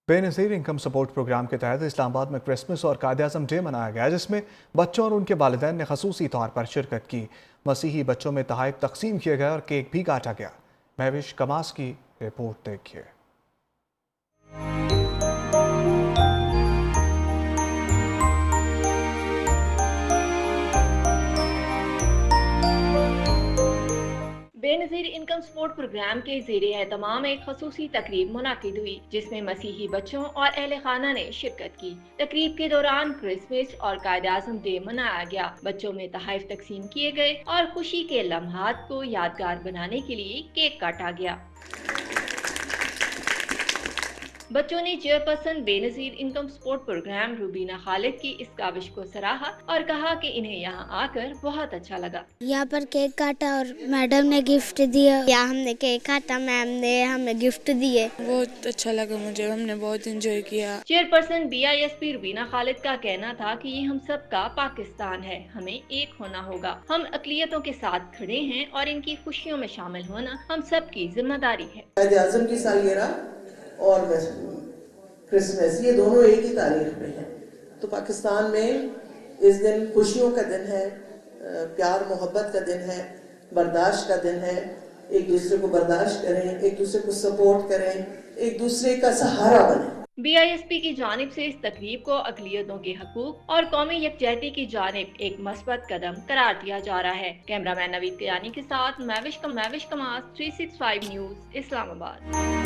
بے نظیر income support programme کے تحت اسلام آباد میں کرسمس اور قائد اعظم ڈے منایا گیا، جس میں بچوں اور ان کے والدین نے خصوصی طور پر شرکت کی۔ مسیحی بچوں میں تحائف تقسیم کیے گئے اور کیک بھی کاٹا گیا۔ مہوش کماس کی رپورٹ دیکھیے۔ بے نظیر انکم سپورٹ پروگرام کے زیر اہتمام ایک خصوصی تقریب منعقد ہوئی، جس میں مسیحی بچوں اور اہل خانہ نے شرکت کی۔ تقریب کے دوران کرسمس اور قائد اعظم ڈے منایا گیا۔ بچوں میں تحائف تقسیم کیے گئے اور خوشی کے لمحات کو یادگار بنانے کے لیے کیک کاٹا گیا۔ بچوں نے چیئرپرسن بے نظیر انکم سپورٹ پروگرام روبینہ خالد کی اس کاوش کو سراہا اور کہا کہ انہیں یہاں آ کر بہت اچھا لگا۔ یہاں پر کیک کاٹا اور میڈم نے گفٹ دیا۔ ہم نے کیک کاٹا، میم نے ہمیں گفٹ دیے۔ بہت اچھا لگا مجھے، ہم نے بہت انجوائے کیا۔ چیئرپرسن BISP روبینہ خالد کا کہنا تھا کہ یہ ہم سب کا پاکستان ہے، ہمیں ایک ہونا ہوگا۔ ہم اقلیتوں کے ساتھ کھڑے ہیں اور ان کی خوشیوں میں شامل ہونا ہم سب کی ذمہ داری ہے۔ قائد اعظم کی سالگرہ اور کرسمس، یہ دونوں ایک ہی تاریخ میں ہیں، تو پاکستان میں اس دن خوشیوں کا دن ہے، پیار محبت کا دن ہے، برداشت کا دن ہے۔ ایک دوسرے کو برداشت کریں، ایک دوسرے کو سپورٹ کریں، ایک دوسرے کا سہارا بنیں۔ BISP کی جانب سے اس تقریب کو اقلیتوں کے حقوق اور قومی یکجہتی کی جانب ایک مثبت قدم قرار دیا جا رہا ہے۔ کیمرہ مین نوید کیانی کے ساتھ مہوش کماس 365 نیوز اسلام آباد۔